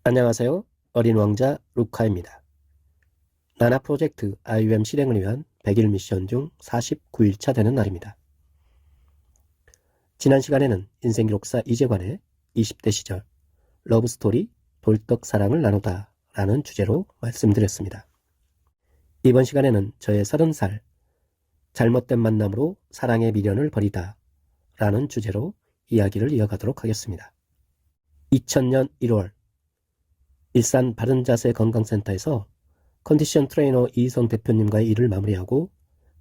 안녕하세요. 어린 왕자 루카입니다. 나나 프로젝트 IUM 실행을 위한 100일 미션 중 49일차 되는 날입니다. 지난 시간에는 인생기록사 이재관의 20대 시절 러브스토리 돌떡 사랑을 나누다 라는 주제로 말씀드렸습니다. 이번 시간에는 저의 30살 잘못된 만남으로 사랑의 미련을 버리다 라는 주제로 이야기를 이어가도록 하겠습니다. 2000년 1월 일산 바른자세 건강센터에서 컨디션 트레이너 이희성 대표님과의 일을 마무리하고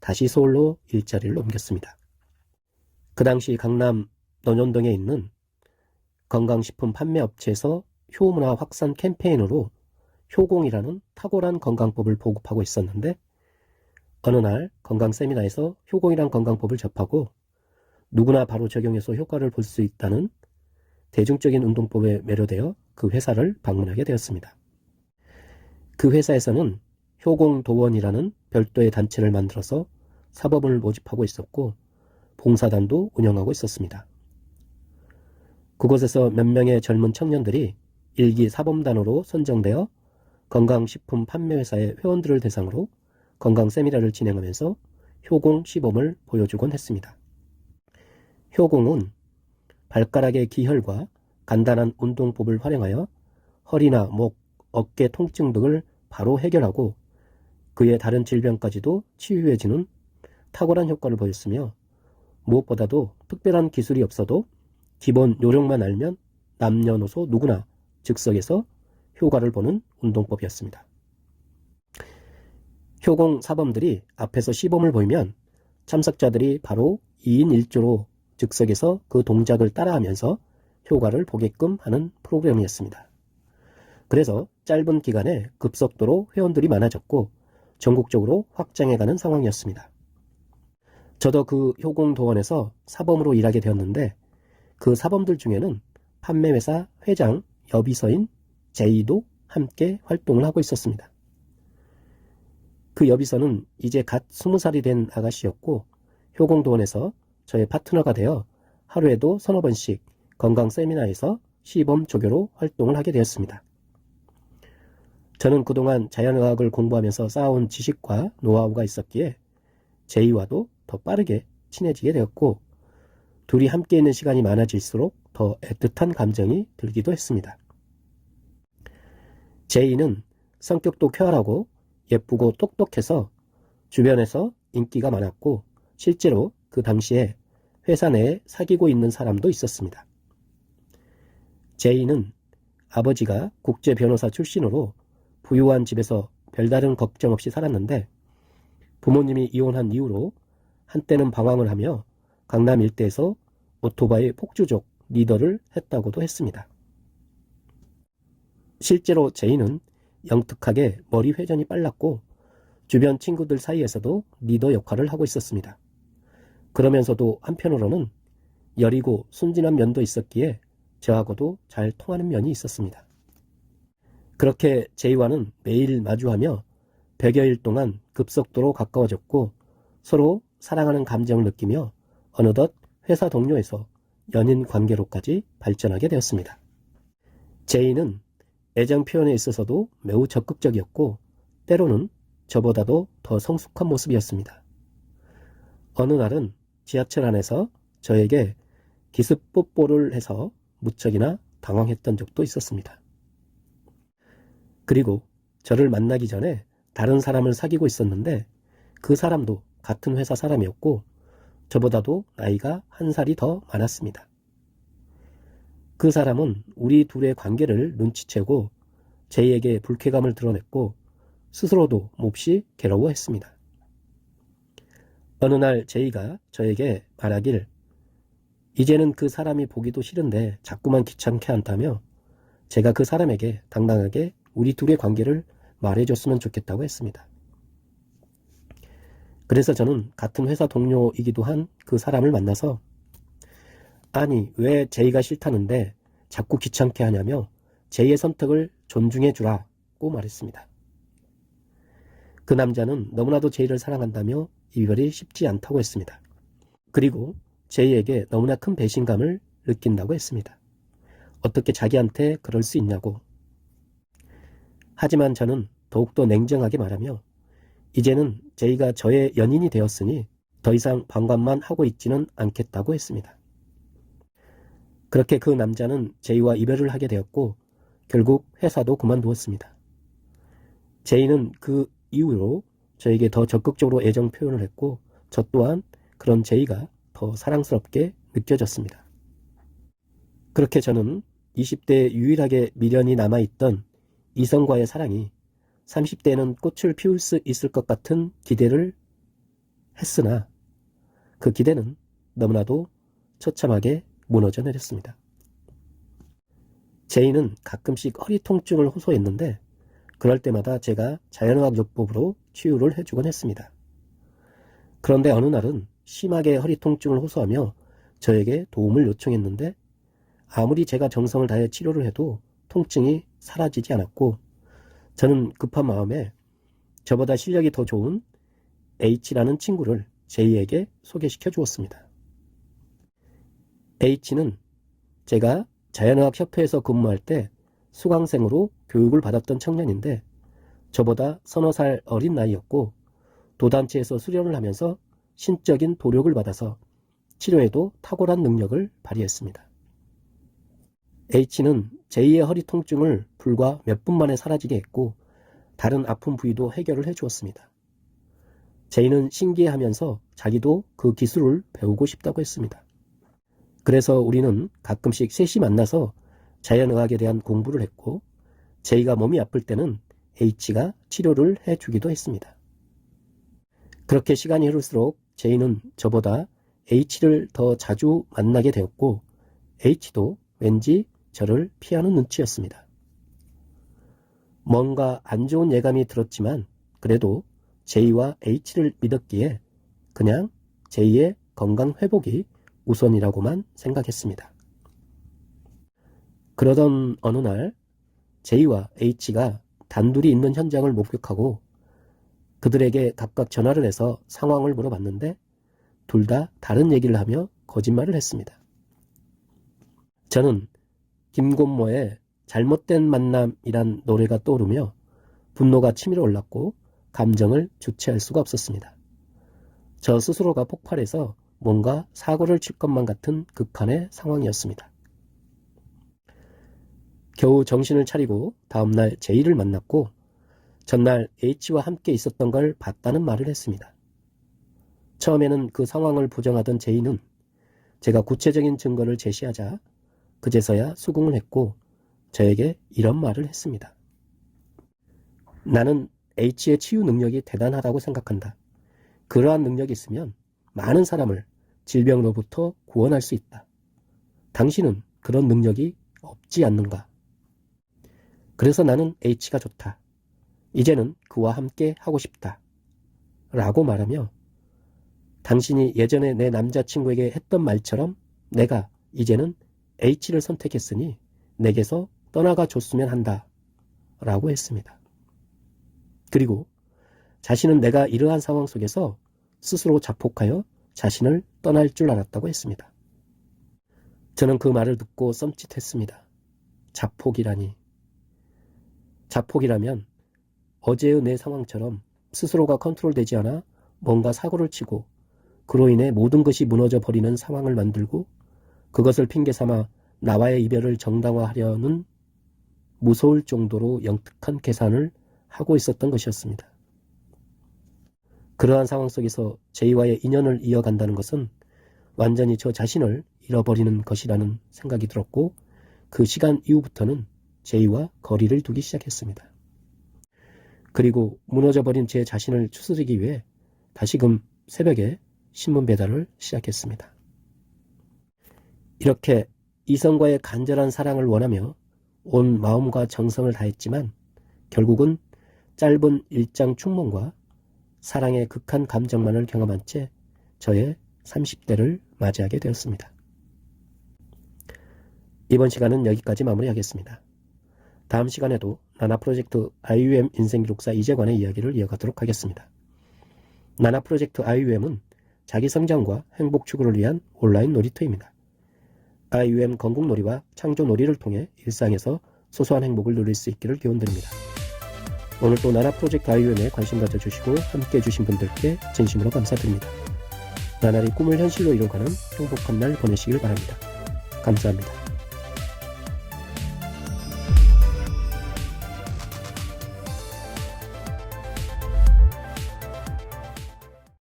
다시 서울로 일자리를 옮겼습니다. 그 당시 강남 논현동에 있는 건강식품 판매업체에서 효문화 확산 캠페인으로 효공이라는 탁월한 건강법을 보급하고 있었는데 어느 날 건강 세미나에서 효공이란 건강법을 접하고 누구나 바로 적용해서 효과를 볼 수 있다는 대중적인 운동법에 매료되어 그 회사를 방문하게 되었습니다. 그 회사에서는 효공도원이라는 별도의 단체를 만들어서 사범을 모집하고 있었고 봉사단도 운영하고 있었습니다. 그곳에서 몇 명의 젊은 청년들이 일기 사범단으로 선정되어 건강식품 판매회사의 회원들을 대상으로 건강 세미나를 진행하면서 효공 시범을 보여주곤 했습니다. 효공은 발가락의 기혈과 간단한 운동법을 활용하여 허리나 목, 어깨 통증 등을 바로 해결하고 그의 다른 질병까지도 치유해지는 탁월한 효과를 보였으며 무엇보다도 특별한 기술이 없어도 기본 요령만 알면 남녀노소 누구나 즉석에서 효과를 보는 운동법이었습니다. 효공 사범들이 앞에서 시범을 보이면 참석자들이 바로 2인 1조로 즉석에서 그 동작을 따라하면서 효과를 보게끔 하는 프로그램이었습니다. 그래서 짧은 기간에 급속도로 회원들이 많아졌고 전국적으로 확장해가는 상황이었습니다. 저도 그 효공도원에서 사범으로 일하게 되었는데 그 사범들 중에는 판매회사 회장 여비서인 제이도 함께 활동을 하고 있었습니다. 그 여비서는 이제 갓 20살이 된 아가씨였고 효공도원에서 저의 파트너가 되어 하루에도 서너 번씩 건강 세미나에서 시범 조교로 활동을 하게 되었습니다. 저는 그동안 자연의학을 공부하면서 쌓아온 지식과 노하우가 있었기에 제이와도 더 빠르게 친해지게 되었고 둘이 함께 있는 시간이 많아질수록 더 애틋한 감정이 들기도 했습니다. 제이는 성격도 쾌활하고 예쁘고 똑똑해서 주변에서 인기가 많았고 실제로 그 당시에 회사 내에 사귀고 있는 사람도 있었습니다. 제이는 아버지가 국제 변호사 출신으로 부유한 집에서 별다른 걱정 없이 살았는데 부모님이 이혼한 이후로 한때는 방황을 하며 강남 일대에서 오토바이 폭주족 리더를 했다고도 했습니다. 실제로 제이는 영특하게 머리 회전이 빨랐고 주변 친구들 사이에서도 리더 역할을 하고 있었습니다. 그러면서도 한편으로는 여리고 순진한 면도 있었기에 저하고도 잘 통하는 면이 있었습니다. 그렇게 제이와는 매일 마주하며 100여일 동안 급속도로 가까워졌고 서로 사랑하는 감정을 느끼며 어느덧 회사 동료에서 연인 관계로까지 발전하게 되었습니다. 제이는 애정 표현에 있어서도 매우 적극적이었고 때로는 저보다도 더 성숙한 모습이었습니다. 어느 날은 지하철 안에서 저에게 기습 뽀뽀를 해서 무척이나 당황했던 적도 있었습니다. 그리고 저를 만나기 전에 다른 사람을 사귀고 있었는데 그 사람도 같은 회사 사람이었고 저보다도 나이가 한 살이 더 많았습니다. 그 사람은 우리 둘의 관계를 눈치채고 제이에게 불쾌감을 드러냈고 스스로도 몹시 괴로워했습니다. 어느 날 제이가 저에게 말하길 이제는 그 사람이 보기도 싫은데 자꾸만 귀찮게 한다며 제가 그 사람에게 당당하게 우리 둘의 관계를 말해줬으면 좋겠다고 했습니다. 그래서 저는 같은 회사 동료이기도 한 그 사람을 만나서 아니 왜 제이가 싫다는데 자꾸 귀찮게 하냐며 제이의 선택을 존중해 주라고 말했습니다. 그 남자는 너무나도 제이를 사랑한다며 이별이 쉽지 않다고 했습니다. 그리고 제이에게 너무나 큰 배신감을 느낀다고 했습니다. 어떻게 자기한테 그럴 수 있냐고. 하지만 저는 더욱더 냉정하게 말하며 이제는 제이가 저의 연인이 되었으니 더 이상 방관만 하고 있지는 않겠다고 했습니다. 그렇게 그 남자는 제이와 이별을 하게 되었고 결국 회사도 그만두었습니다. 제이는 그 이후로 저에게 더 적극적으로 애정 표현을 했고 저 또한 그런 제이가 더 사랑스럽게 느껴졌습니다. 그렇게 저는 20대에 유일하게 미련이 남아있던 이성과의 사랑이 30대에는 꽃을 피울 수 있을 것 같은 기대를 했으나 그 기대는 너무나도 처참하게 무너져 내렸습니다. 제이는 가끔씩 허리 통증을 호소했는데 그럴 때마다 제가 자연의학 요법으로 치유를 해주곤 했습니다. 그런데 어느 날은 심하게 허리 통증을 호소하며 저에게 도움을 요청했는데 아무리 제가 정성을 다해 치료를 해도 통증이 사라지지 않았고 저는 급한 마음에 저보다 실력이 더 좋은 H라는 친구를 제이에게 소개시켜 주었습니다. H는 제가 자연의학협회에서 근무할 때 수강생으로 교육을 받았던 청년인데 저보다 서너 살 어린 나이였고 도단체에서 수련을 하면서 신적인 도력을 받아서 치료에도 탁월한 능력을 발휘했습니다. H는 제2의 허리 통증을 불과 몇 분 만에 사라지게 했고 다른 아픈 부위도 해결을 해주었습니다. 제이는 신기해하면서 자기도 그 기술을 배우고 싶다고 했습니다. 그래서 우리는 가끔씩 셋이 만나서 자연의학에 대한 공부를 했고 제이가 몸이 아플 때는 H가 치료를 해주기도 했습니다. 그렇게 시간이 흐를수록 제이는 저보다 H를 더 자주 만나게 되었고 H도 왠지 저를 피하는 눈치였습니다. 뭔가 안 좋은 예감이 들었지만 그래도 제이와 H를 믿었기에 그냥 제이의 건강 회복이 우선이라고만 생각했습니다. 그러던 어느 날 제이와 H가 단둘이 있는 현장을 목격하고 그들에게 각각 전화를 해서 상황을 물어봤는데 둘 다 다른 얘기를 하며 거짓말을 했습니다. 저는 김곤모의 잘못된 만남이란 노래가 떠오르며 분노가 치밀어 올랐고 감정을 주체할 수가 없었습니다. 저 스스로가 폭발해서 뭔가 사고를 칠 것만 같은 극한의 상황이었습니다. 겨우 정신을 차리고 다음날 제이를 만났고 전날 H와 함께 있었던 걸 봤다는 말을 했습니다. 처음에는 그 상황을 부정하던 제이는 제가 구체적인 증거를 제시하자 그제서야 수긍을 했고 저에게 이런 말을 했습니다. 나는 H의 치유 능력이 대단하다고 생각한다. 그러한 능력이 있으면 많은 사람을 질병으로부터 구원할 수 있다. 당신은 그런 능력이 없지 않는가? 그래서 나는 H가 좋다. 이제는 그와 함께 하고 싶다. 라고 말하며 당신이 예전에 내 남자친구에게 했던 말처럼 내가 이제는 H를 선택했으니 내게서 떠나가 줬으면 한다. 라고 했습니다. 그리고 자신은 내가 이러한 상황 속에서 스스로 자폭하여 자신을 떠날 줄 알았다고 했습니다. 저는 그 말을 듣고 썸짓했습니다. 자폭이라니. 자폭이라면 어제의 내 상황처럼 스스로가 컨트롤되지 않아 뭔가 사고를 치고 그로 인해 모든 것이 무너져 버리는 상황을 만들고 그것을 핑계 삼아 나와의 이별을 정당화하려는 무서울 정도로 영특한 계산을 하고 있었던 것이었습니다. 그러한 상황 속에서 제이와의 인연을 이어간다는 것은 완전히 저 자신을 잃어버리는 것이라는 생각이 들었고 그 시간 이후부터는 제이와 거리를 두기 시작했습니다. 그리고 무너져버린 제 자신을 추스르기 위해 다시금 새벽에 신문 배달을 시작했습니다. 이렇게 이성과의 간절한 사랑을 원하며 온 마음과 정성을 다했지만 결국은 짧은 일장 충mon과 사랑의 극한 감정만을 경험한 채 저의 30대를 맞이하게 되었습니다. 이번 시간은 여기까지 마무리하겠습니다. 다음 시간에도 나나 프로젝트 IUM 인생기록사 이재관의 이야기를 이어가도록 하겠습니다. 나나 프로젝트 IUM은 자기 성장과 행복 추구를 위한 온라인 놀이터입니다. IUM 건국놀이와 창조놀이를 통해 일상에서 소소한 행복을 누릴 수 있기를 기원드립니다. 오늘 또 나나 프로젝트 IOM에 관심 가져주시고 함께 해주신 분들께 진심으로 감사드립니다. 나날이 꿈을 현실로 이뤄가는 행복한 날 보내시길 바랍니다. 감사합니다.